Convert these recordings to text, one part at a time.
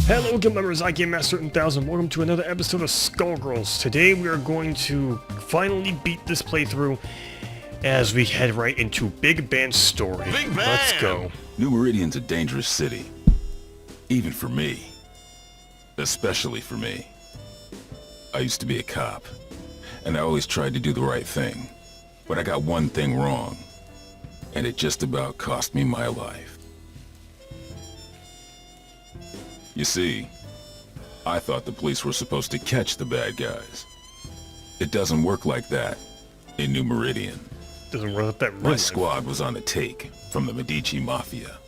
Hello, Game members. I Game Master 1000. Welcome to another episode of Skullgirls. Today we are going to finally beat this playthrough as we head right into BigBand's story. BigBand! Let's go. New Meridian's a dangerous city. Even for me. Especially for me. I used to be a cop, and I always tried to do the right thing. But I got one thing wrong, and it just about cost me my life. You see, I thought the police were supposed to catch the bad guys. It doesn't work like that in New Meridian. Doesn't work like that. My squad was on the take from the Medici Mafia.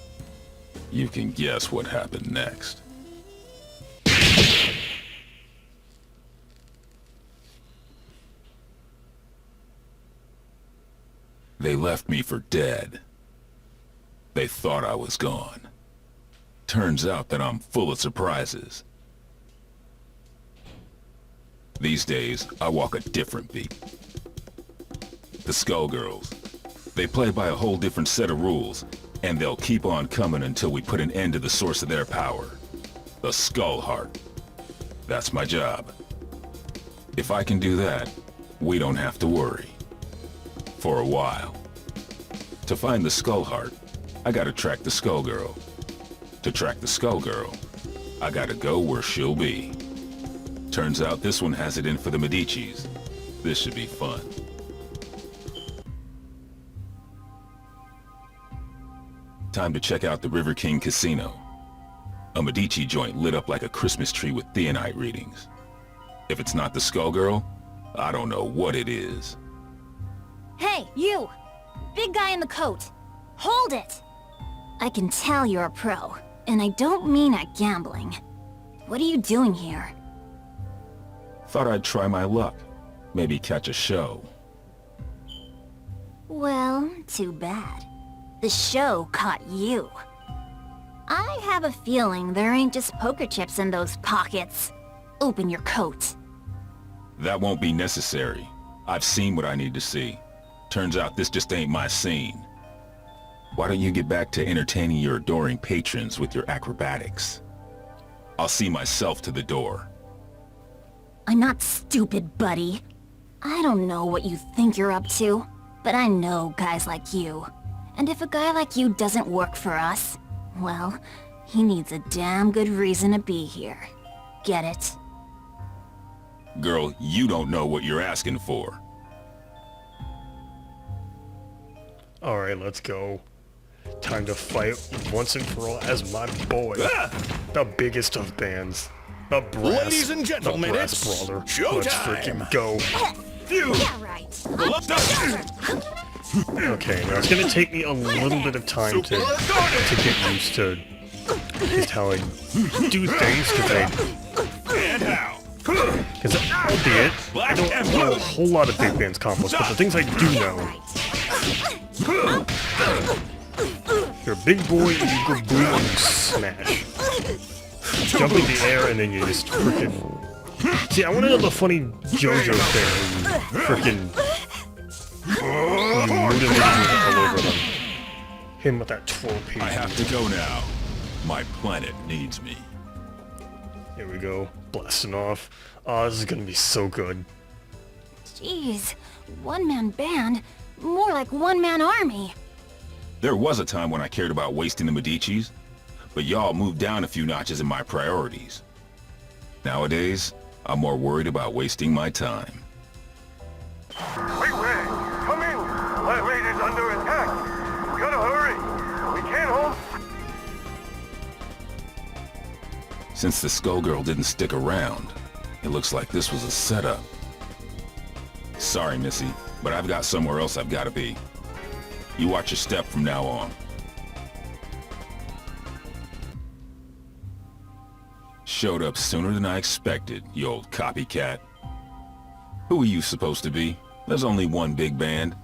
You can guess what happened next. They left me for dead. They thought I was gone. Turns out that I'm full of surprises. These days, I walk a different beat. The Skullgirls. They play by a whole different set of rules, and they'll keep on coming until we put an end to the source of their power. The Skull Heart. That's my job. If I can do that, we don't have to worry. For a while. To find the Skull Heart, I gotta track the Skullgirl. To track the Skullgirl, I gotta go where she'll be. Turns out this one has it in for the Medicis. This should be fun. Time to check out the River King Casino. A Medici joint lit up like a Christmas tree with theonite readings. If it's not the Skullgirl, I don't know what it is. Hey, you! Big guy in the coat! Hold it! I can tell you're a pro, and I don't mean at gambling. What are you doing here? Thought I'd try my luck. Maybe catch a show. Well, too bad. The show caught you. I have a feeling there ain't just poker chips in those pockets. Open your coat. That won't be necessary. I've seen what I need to see. Turns out this just ain't my scene. Why don't you get back to entertaining your adoring patrons with your acrobatics? I'll see myself to the door. I'm not stupid, buddy. I don't know what you think you're up to, but I know guys like you. And if a guy like you doesn't work for us, well, he needs a damn good reason to be here. Get it? Girl, you don't know what you're asking for. Alright, let's go. Time to fight once and for all as my boy. The biggest of bands. The brass. Ladies and gentlemen, the brass it's brawler. showtime. Let's freaking go. Yeah, right. Okay, now it's gonna take me a little bit of time to get used to just how I do things, because albeit, I don't know a whole lot of BigBand's combos, but the things I do know. You're a big boy, you go boom and you smash. Jump in the air and then you just frickin'... See, I wanna know the funny JoJo thing where you frickin'... You motivate all over them. Hit him with that twirl piece. I have to go now. My planet needs me. Here we go. Blasting off. Oh, this is gonna be so good. Jeez, one-man band? More like one-man army. There was a time when I cared about wasting the Medicis, but y'all moved down a few notches in my priorities. Nowadays, I'm more worried about wasting my time. BigBand, come in! My raid is under attack! We gotta hurry! We can't hold... Since the Skullgirl didn't stick around, it looks like this was a setup. Sorry, Missy, but I've got somewhere else I've gotta be. You watch your step from now on. Showed up sooner than I expected, you old copycat. Who are you supposed to be? There's only one BigBand.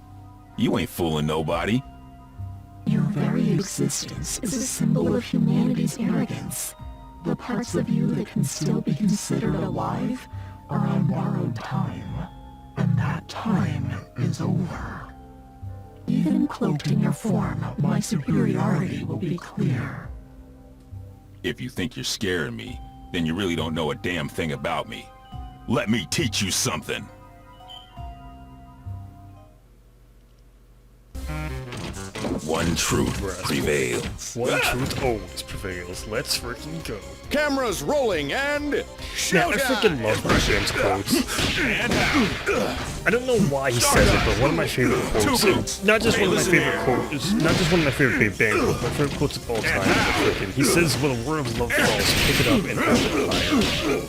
You ain't fooling nobody. Your very existence is a symbol of humanity's arrogance. The parts of you that can still be considered alive are on borrowed time. And that time is over. Even cloaked in your form, my superiority will be clear. If you think you're scaring me, then you really don't know a damn thing about me. Let me teach you something. One truth prevails. One truth always prevails. Let's freaking go. Cameras rolling and Now, I showtime! freaking love BigBand's quotes. I don't know why he says it, but one of my favorite quotes, and not just one of my favorite quotes, not just one of my favorite BigBand quotes, my favorite quotes of all time is freaking, he says, "When a word of love falls, pick it up and hold it higher."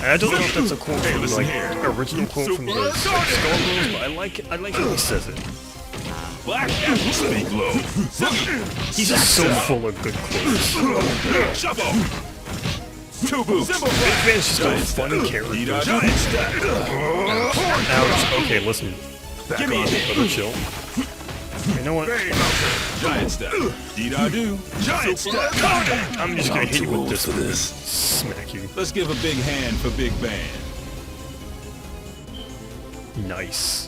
And I don't know if that's a quote from, like, original quote from the Skullgirls, but I like how he says it. Black Apple, speak low. He's just so full of good quotes. Shuffle. Two boots. BigBand's just a funny character. Giant step. Ouch. Okay, listen. Give me a hit. Brother, chill. You know what? Giant step. Dee-da-do. Giant step. I'm just gonna hit you with this for this. Smack you. Let's give a big hand for BigBand. Nice.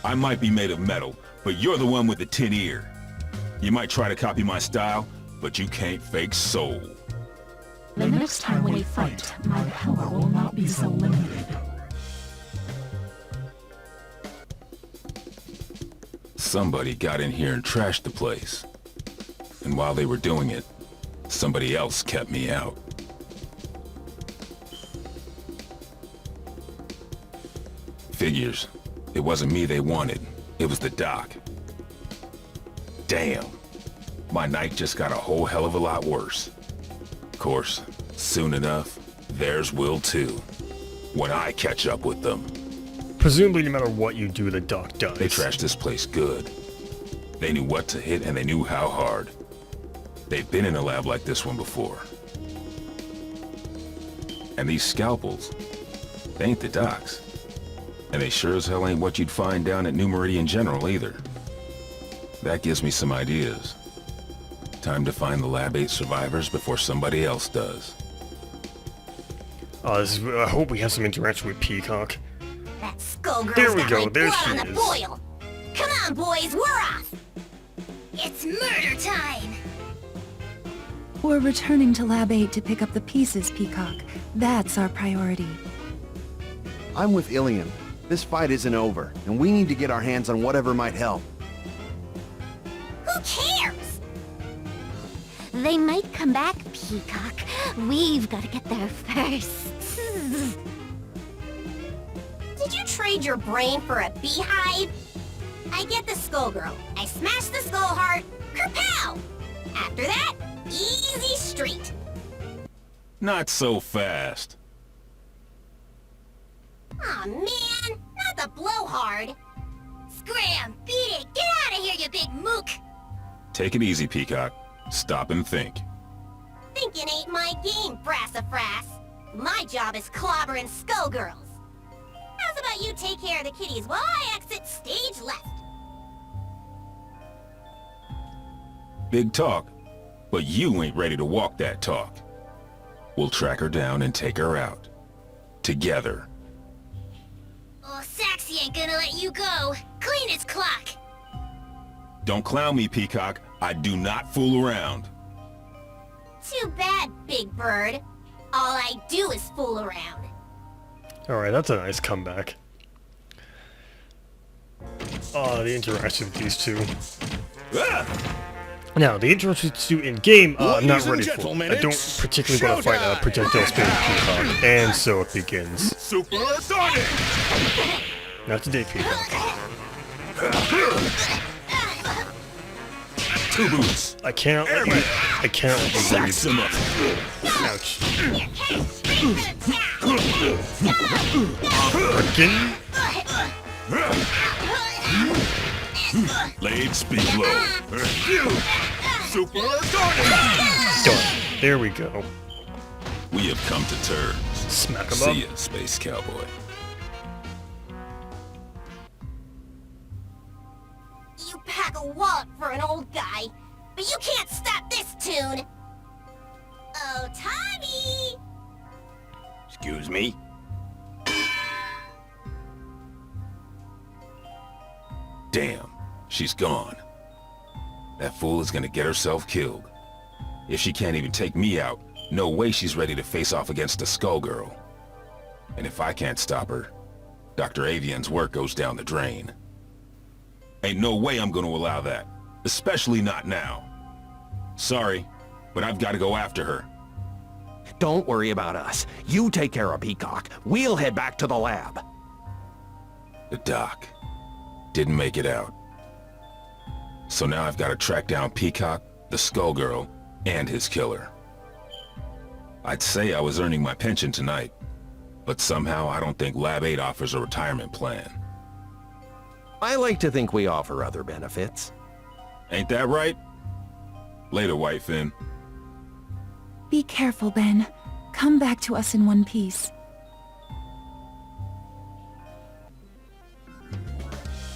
I might be made of metal, but you're the one with the tin ear. You might try to copy my style, but you can't fake soul. The next time we fight, my power will not be so limited. Somebody got in here and trashed the place. And while they were doing it, somebody else kept me out. Figures. It wasn't me they wanted. It was the doc. Damn. My night just got a whole hell of a lot worse. Of course, soon enough, theirs will too. When I catch up with them. Presumably, no matter what you do, the doc dies. They trashed this place good. They knew what to hit and they knew how hard. They've been in a lab like this one before. And these scalpels, they ain't the docs. And they sure as hell ain't what you'd find down at New Meridian General either. That gives me some ideas. Time to find the Lab 8 survivors before somebody else does. I hope we have some interaction with Peacock. That Skullgirl's There we got go, my there blood she on the is. boil. Come on, boys, we're off. It's murder time. We're returning to Lab 8 to pick up the pieces, Peacock. That's our priority. I'm with Ilian. This fight isn't over, and we need to get our hands on whatever might help. Who cares? They might come back, Peacock. We've got to get there first. Did you trade your brain for a beehive? I get the Skullgirl. I smash the skull heart. Kerpow! After that, easy street. Not so fast. Aw, man, not the blowhard. Scram, beat it, get out of here, you big mook. Take it easy, Peacock. Stop and think. Thinking ain't my game, Brassafrass. My job is clobbering Skullgirls. How's about you take care of the kitties while I exit stage left? Big talk, but you ain't ready to walk that talk. We'll track her down and take her out. Together. Oh, Saxy ain't gonna let you go. Clean his clock. Don't clown me, Peacock. I do not fool around. Too bad, Big Bird. All I do is fool around. Alright, that's a nice comeback. Oh, the interaction with these two. Now, the interaction with these two in-game, I'm not Ladies and ready for. gentlemen, I don't it's particularly want to fight a showtime! projectile spinning Peacock, and so it begins. Supersonic! Not today, Peacock. Two boots. I cannot let you. I cannot let you Sacks leave. him up. Ouch. Frickin'. Blade speak low. Supersonic! Done. There we go. We have come to terms. Smack him up. See ya, Space Cowboy. You pack a wallop for an old guy, but you can't stop this tune. Oh, Tommy! Excuse me? Damn, she's gone. That fool is gonna get herself killed. If she can't even take me out, no way she's ready to face off against a Skullgirl. And if I can't stop her, Dr. Avian's work goes down the drain. Ain't no way I'm gonna allow that. Especially not now. Sorry, but I've got to go after her. Don't worry about us. You take care of Peacock. We'll head back to the lab. The doc didn't make it out. So now I've got to track down Peacock, the Skullgirl, and his killer. I'd say I was earning my pension tonight, but somehow I don't think Lab 8 offers a retirement plan. I like to think we offer other benefits. Ain't that right? Later, Whitefin. Be careful, Ben. Come back to us in one piece.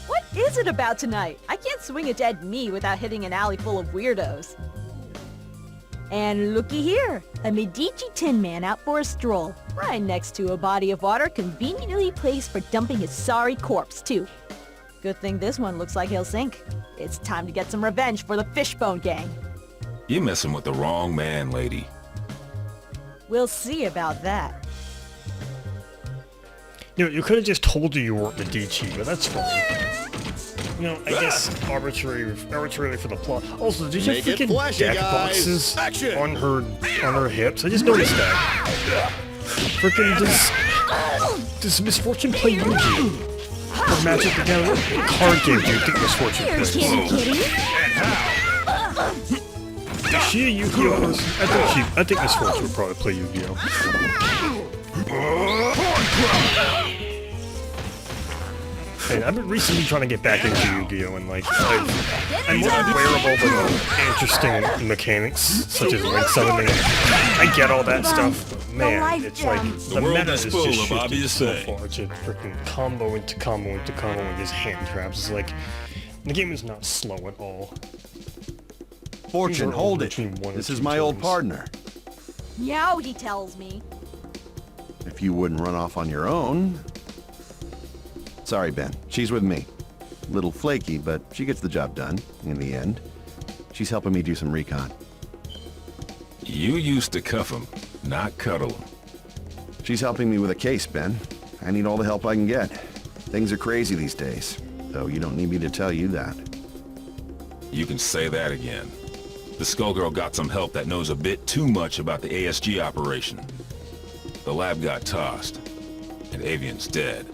What is it about tonight? I can't swing a dead me without hitting an alley full of weirdos. And looky here, a Medici Tin Man out for a stroll, right next to a body of water conveniently placed for dumping his sorry corpse, too. Good thing this one looks like he'll sink. It's time to get some revenge for the Fishbone Gang. You're messing with the wrong man, lady. We'll see about that. You could have just told her you weren't Medici, but that's fine. I guess arbitrarily for the plot. Also, did you have Make it freaking flashy, deck guys. boxes Action. on her hips? I just noticed that. Freaking does Misfortune play Yu-Gi-Oh? Or Magic the Gathering? What card game do you think Misfortune plays? Is she a Yu-Gi-Oh person? I think Misfortune would probably play Yu-Gi-Oh. And I've been recently trying to get back into Yu-Gi-Oh! And I'm more aware of all the interesting mechanics, such as link summoning. I get all that stuff, but man, it's like the meta is just shifted so far to freaking combo into combo into combo with his hand traps. It's like the game is not slow at all. Fortune, hold it. This is my old partner. Meow, he tells me. If you wouldn't run off on your own... Sorry, Ben. She's with me. Little flaky, but she gets the job done, in the end. She's helping me do some recon. You used to cuff him, not cuddle him. She's helping me with a case, Ben. I need all the help I can get. Things are crazy these days, though you don't need me to tell you that. You can say that again. The Skullgirl got some help that knows a bit too much about the ASG operation. The lab got tossed, and Avian's dead.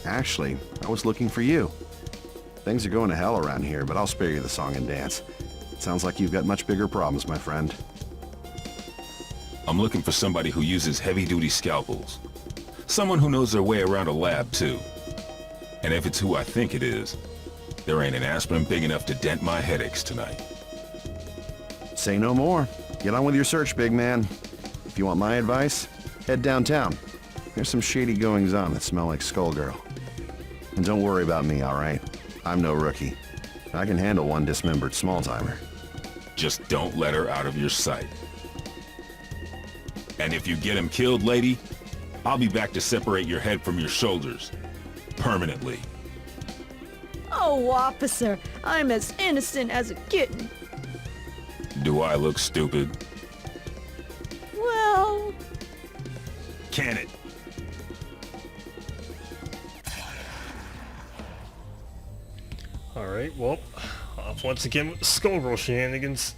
Actually, I was looking for you. Things are going to hell around here, but I'll spare you the song and dance. It sounds like you've got much bigger problems, my friend. I'm looking for somebody who uses heavy-duty scalpels. Someone who knows their way around a lab, too. And if it's who I think it is, there ain't an aspirin big enough to dent my headaches tonight. Say no more. Get on with your search, big man. If you want my advice, head downtown. There's some shady goings-on that smell like Skullgirl. And don't worry about me, all right? I'm no rookie. I can handle one dismembered small-timer. Just don't let her out of your sight. And if you get him killed, lady, I'll be back to separate your head from your shoulders. Permanently. Oh, officer, I'm as innocent as a kitten. Do I look stupid? Well... Can it? Alright, well, off once again with the Skullgirl shenanigans.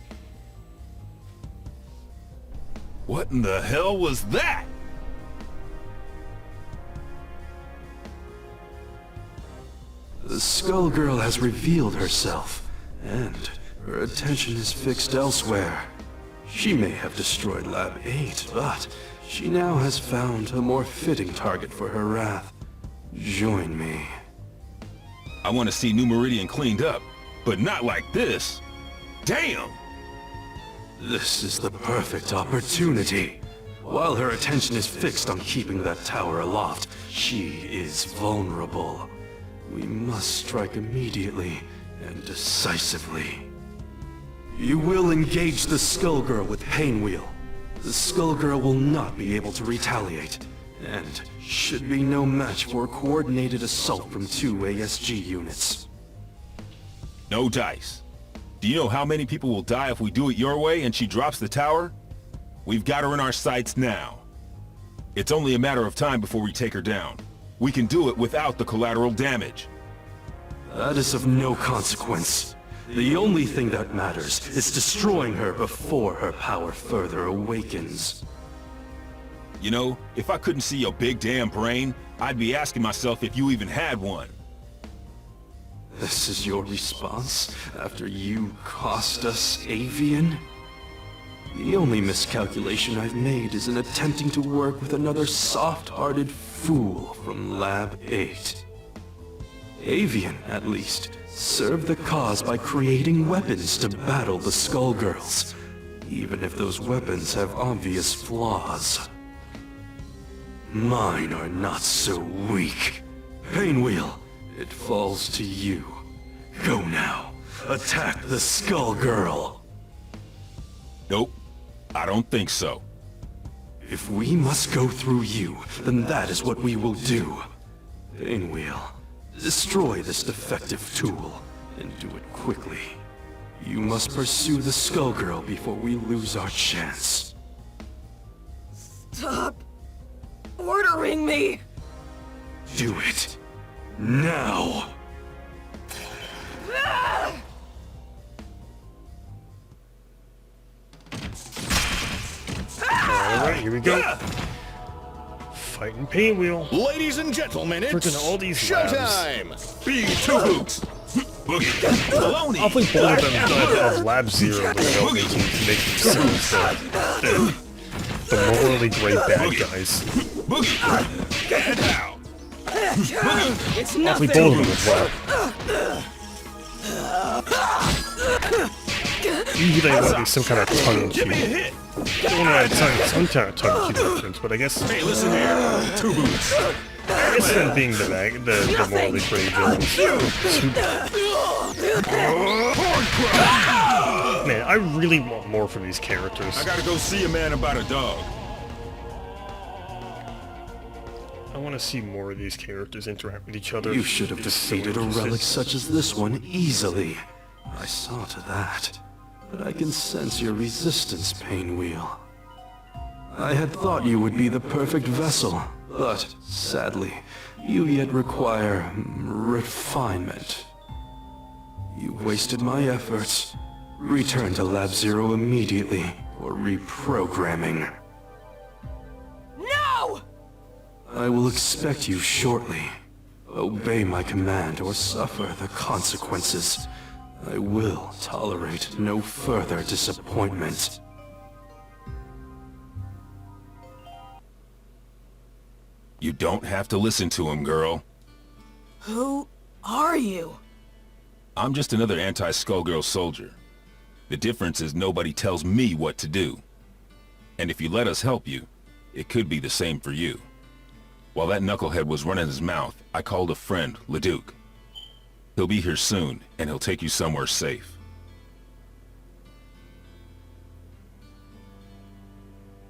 What in the hell was that? The Skullgirl has revealed herself, and her attention is fixed elsewhere. She may have destroyed Lab 8, but she now has found a more fitting target for her wrath. Join me. I want to see New Meridian cleaned up, but not like this. Damn! This is the perfect opportunity. While her attention is fixed on keeping that tower aloft, she is vulnerable. We must strike immediately and decisively. You will engage the Skullgirl with Pain Wheel. The Skullgirl will not be able to retaliate, and should be no match for a coordinated assault from 2 ASG units. No dice. Do you know how many people will die if we do it your way and she drops the tower? We've got her in our sights now. It's only a matter of time before we take her down. We can do it without the collateral damage. That is of no consequence. The only thing that matters is destroying her before her power further awakens. You know, if I couldn't see your big damn brain, I'd be asking myself if you even had one. This is your response after you cost us Avian? The only miscalculation I've made is in attempting to work with another soft-hearted fool from Lab 8. Avian, at least, served the cause by creating weapons to battle the Skullgirls, even if those weapons have obvious flaws. Mine are not so weak. Painwheel, it falls to you. Go now. Attack the Skullgirl. Nope, I don't think so. If we must go through you, then that is what we will do. Painwheel, destroy this defective tool, and do it quickly. You must pursue the Skullgirl before we lose our chance. Stop ordering me! Do it. Now! Alright, here we go. Fighting Painwheel. Ladies and gentlemen, it's Freaking all these showtime! B2 Boots! Boogie! Baloney! I'll think both of them of Lab Zero would help make sense the morally great bad guys. Boogie! And how? It's I'll think both of them as well. Usually I want to be some kind of tongue-in-cheek. I don't want to have some kind of tongue-in-cheek reference, but I guess... Hey, listen here. 2 Boots. I guess them being the morally great villains. Man, I really want more from these characters. I gotta go see a man about a dog. I want to see more of these characters interact with each other. You should have defeated a relic such as this one easily. I saw to that. But I can sense your resistance, Painwheel. I had thought you would be the perfect vessel, but sadly, you yet require refinement. You wasted my efforts. Return to Lab Zero immediately, or reprogramming. No! I will expect you shortly. Obey my command or suffer the consequences. I will tolerate no further disappointment. You don't have to listen to him, girl. Who are you? I'm just another anti-Skullgirl soldier. The difference is nobody tells me what to do. And if you let us help you, it could be the same for you. While that knucklehead was running his mouth, I called a friend, Leduc. He'll be here soon, and he'll take you somewhere safe.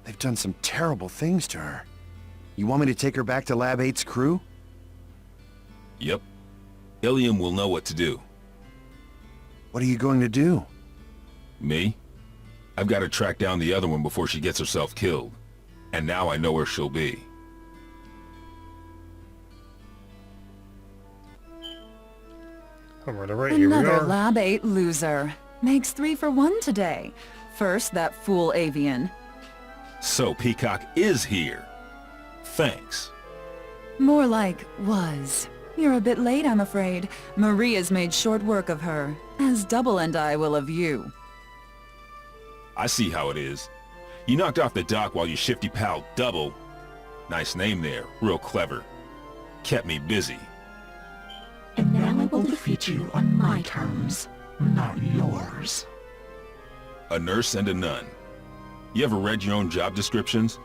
They've done some terrible things to her. You want me to take her back to Lab 8's crew? Yep. Ilium will know what to do. What are you going to do? Me? I've got to track down the other one before she gets herself killed. And now I know where she'll be. Alright, here we Another are. Lab 8 loser. Makes 3 for 1 today. First, that fool Avian. So Peacock is here. Thanks. More like was. You're a bit late, I'm afraid. Maria's made short work of her, as Double and I will of you. I see how it is. You knocked off the dock while your shifty pal Double, nice name there, real clever, kept me busy. And now I will defeat you on my terms, not yours. A nurse and a nun. You ever read your own job descriptions?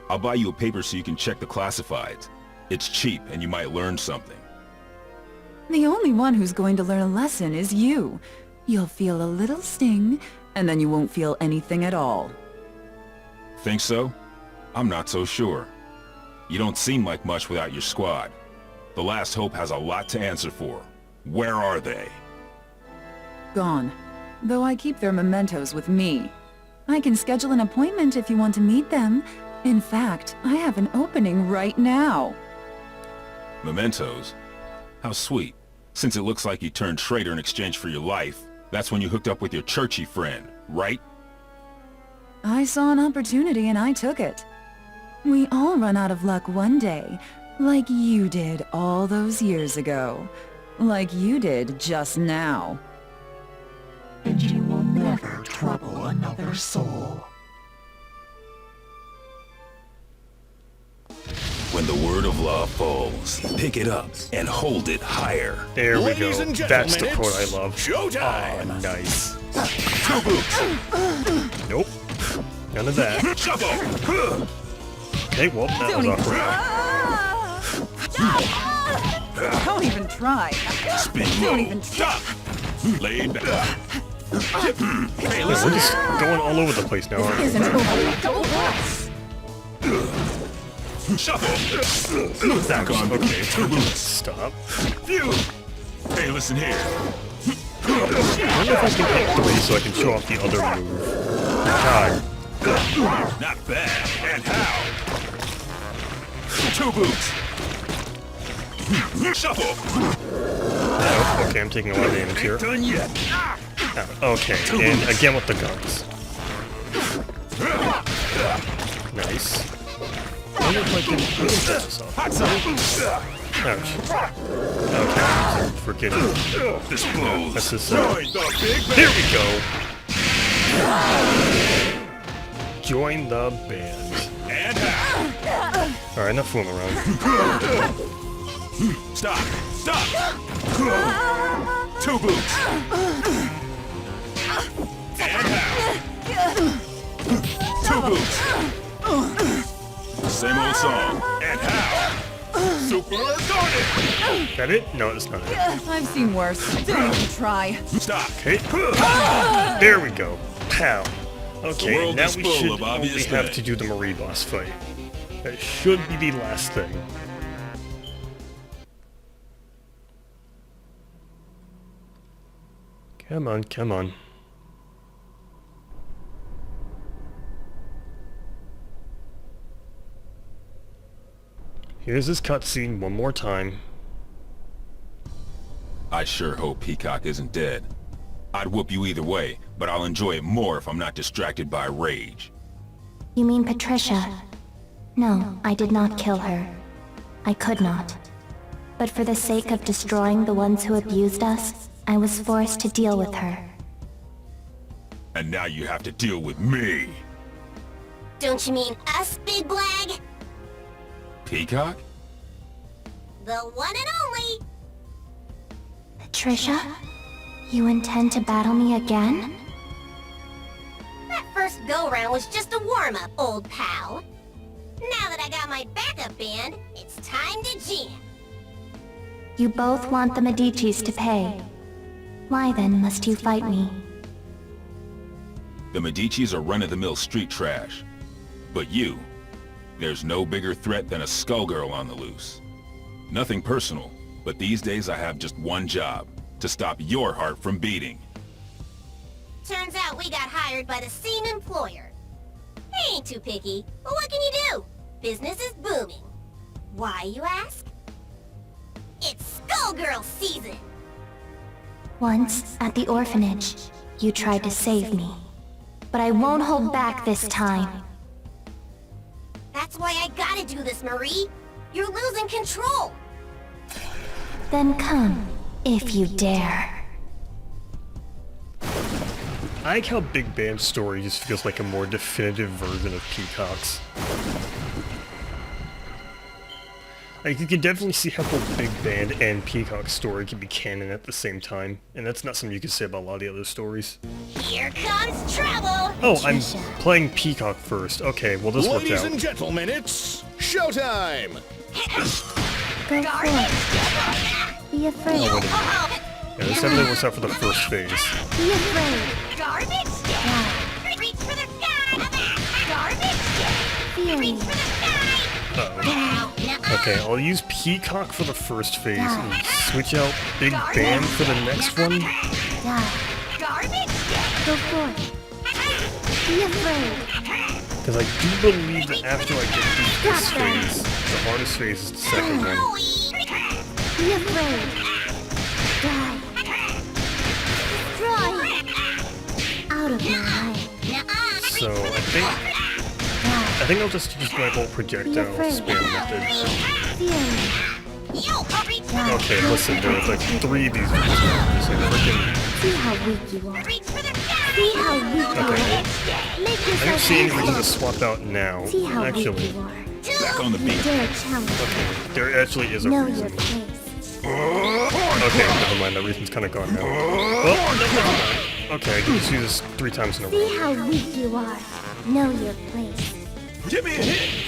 I'll buy you a paper so you can check the classifieds. It's cheap and you might learn something. The only one who's going to learn a lesson is you. You'll feel a little sting, and then you won't feel anything at all. Think so? I'm not so sure. You don't seem like much without your squad. The Last Hope has a lot to answer for. Where are they? Gone. though I keep their mementos with me. I can schedule an appointment if you want to meet them. In fact, I have an opening right now. Mementos? How sweet. Since it looks like you turned traitor in exchange for your life, that's when you hooked up with your churchy friend, right? I saw an opportunity and I took it. We all run out of luck one day, like you did all those years ago. Like you did just now. And you will never trouble another soul. When the word of law falls, pick it up and hold it higher. There we go. Ladies and That's the gentlemen, quote I it's love. showtime. Oh, nice. 2 boots. Nope. None of that. Shuffle. Okay, well, that was awkward. Don't even try. Spin Don't low. even Stop. Laid back. Hey, Yeah, listen. we're just going all over the place now, aren't we? Isn't over. Double blast. Shuffle. Back on. Okay, 2 boots. Stop. Phew. Hey, listen here. I wonder if I can hit 3 so I can show off the other move. God. Not bad. And how? 2 boots. Shuffle. Oh, okay, I'm taking a lot of damage here. Done yet. Okay, and again with the guns. Nice. I wonder if I can pull this off. Hot side. Ouch. Okay, freaking. This blows. That's just, Join the big there we go! Join the band. And how? Alright, enough fooling around. Stop. Stop. 2 boots. And how? 2 boots. Same old song. And how? Super Garnet. That it? No, it's not it. I've seen worse. Don't even try. Stop. Okay. There we go. Pow. The Okay, world now is we full should of only obvious have things. to do the Marie boss fight. That should be the last thing. Come on, come on. Here's this cutscene one more time. I sure hope Peacock isn't dead. I'd whoop you either way, but I'll enjoy it more if I'm not distracted by rage. You mean Patricia? No, I did not kill her. I could not. But for the sake of destroying the ones who abused us, I was forced to deal with her. And now you have to deal with me. Don't you mean us, Big Blag? Peacock? The one and only! Patricia? You intend to battle me again? That first go-round was just a warm-up, old pal. Now that I got my backup band, it's time to jam. You both want the Medicis to pay. Why then must you fight me? The Medicis are run-of-the-mill street trash. But you, there's no bigger threat than a Skullgirl on the loose. Nothing personal, but these days I have just one job, to stop your heart from beating. Turns out we got hired by the same employer. They ain't too picky, but what can you do? Business is booming. Why, you ask? It's Skullgirl season! Once, at the orphanage, you tried to save me. But I won't hold back this time. That's why I gotta do this, Marie. You're losing control. Then come, if you dare. I like how Big Band's story just feels like a more definitive version of Peacock's. Like, you can definitely see how both Big Band and Peacock's story can be canon at the same time, and that's not something you can say about a lot of the other stories. Here comes trouble! Oh, I'm playing Peacock first. Okay, well this worked Ladies out. and gentlemen, it's showtime! Go forth. Be afraid. Oh, yeah, this definitely works out for the first phase. Be afraid. Garbage? Reach for the sky! Garbage? Reach for the sky! Uh-oh. Okay, I'll use Peacock for the first phase and switch out Big Band for the next one. Garbage? Go forth. Be afraid. Because I do believe that after I get through this phase, the hardest phase is the second one. Be afraid. Die. Destroy. Out of my way. So I think I'll just use my whole projectile spam method. Okay, listen, there was like 3 of these. Just like freaking. See how weak you are. See how weak you are. I don't see any reason to swap out now. See how Actually, weak you are. Back on the beat. Dare challenge. okay, there actually is a Know reason. your place. Okay, never mind. That reason's kind of gone now. Well, no, never mind. Okay, I can just use this 3 times in a row. See how weak you are. Know your place. Give me a hit!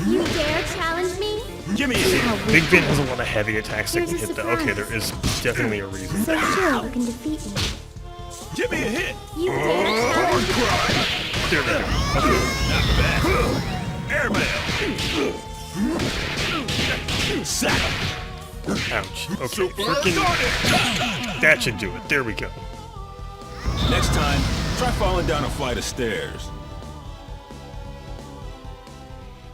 You dare challenge me? Give me a See hit! how weak Big Ben you has a are. lot of heavy attacks that can Here's a hit that. Okay, there is definitely a reason. So sure you can defeat me. Give me a hit! You dare challenge me? There we go. Okay. Not bad. Airmail! Sack! Ouch. Okay, freaking. That should do it. There we go. Next time, try falling down a flight of stairs.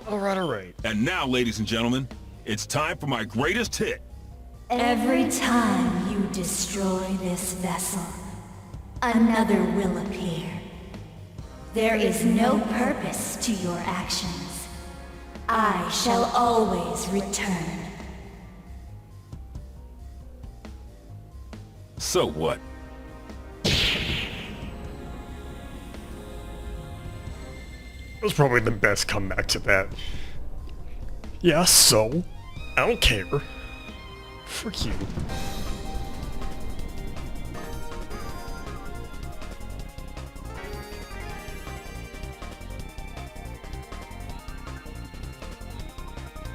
Alright. And now, ladies and gentlemen, it's time for my greatest hit. Every time you destroy this vessel, another will appear. There is no purpose to your actions. I shall always return. So what? That was probably the best comeback to that. Yeah, so? I don't care. Frick you.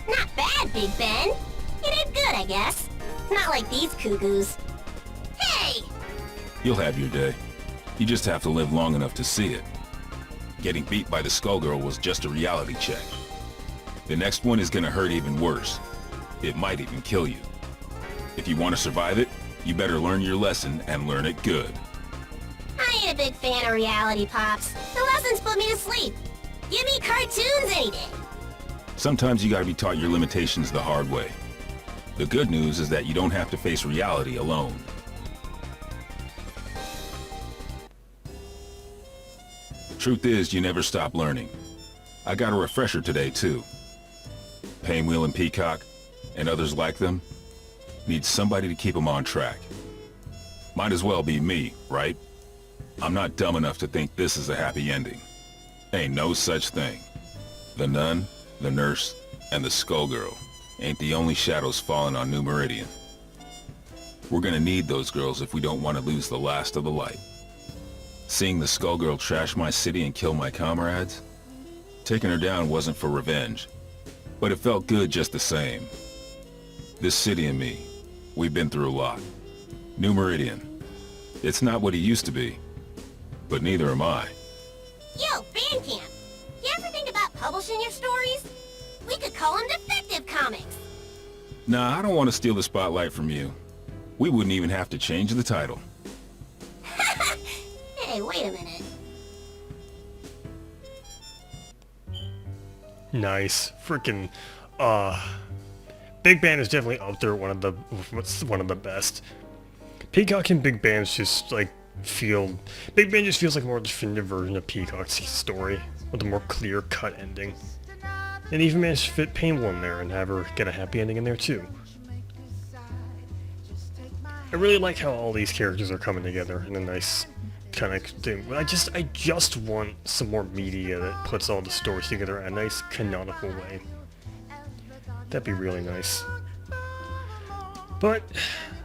Not bad, Big Ben. You did good, I guess. Not like these cuckoos. Hey! You'll have your day. You just have to live long enough to see it. Getting beat by the Skullgirl was just a reality check. The next one is gonna hurt even worse. It might even kill you. If you want to survive it, you better learn your lesson and learn it good. I ain't a big fan of reality, Pops. The lessons put me to sleep. Give me cartoons any day. Sometimes you gotta be taught your limitations the hard way. The good news is that you don't have to face reality alone. Truth is, you never stop learning. I got a refresher today, too. Painwheel and Peacock, and others like them, need somebody to keep them on track. Might as well be me, right? I'm not dumb enough to think this is a happy ending. Ain't no such thing. The nun, the nurse, and the Skullgirl ain't the only shadows falling on New Meridian. We're gonna need those girls if we don't want to lose the last of the light. Seeing the Skullgirl trash my city and kill my comrades? Taking her down wasn't for revenge, but it felt good just the same. This city and me, we've been through a lot. New Meridian, it's not what it used to be, but neither am I. Yo, Bandcamp! You ever think about publishing your stories? We could call them Defective Comics. Nah, I don't want to steal the spotlight from you. We wouldn't even have to change the title. Hey, wait a minute. Nice. Freaking, Big Band is definitely up there, one of the best. Peacock and Big Band just, like, Big Band just feels like a more definitive version of Peacock's story, with a more clear-cut ending. And even managed to fit Painwheel in there and have her get a happy ending in there, too. I really like how all these characters are coming together in a nice kind of thing. I just want some more media that puts all the stories together in a nice canonical way. That'd be really nice. But,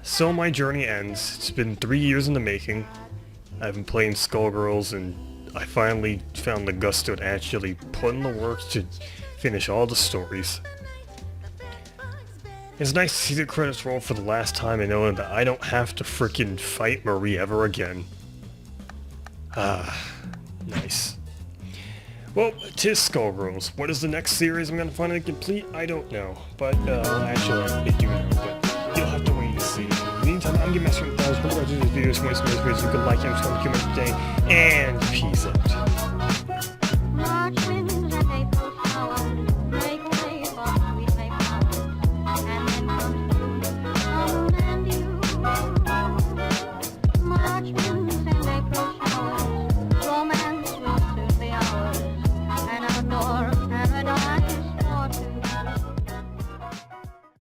so my journey ends. It's been 3 years in the making. I've been playing Skullgirls, and I finally found the gusto to actually put in the work to finish all the stories. It's nice to see the credits roll for the last time and knowing that I don't have to frickin' fight Marie ever again. Ah, nice. Well, 'tis Skullgirls. What is the next series I'm gonna finally complete? I don't know. But, actually, I do know, but you'll have to wait and see. In the meantime, meantime, I'm Game Master 1000. Hope you guys enjoyed this video. If you want to see more videos, you can like and comment today. And peace out.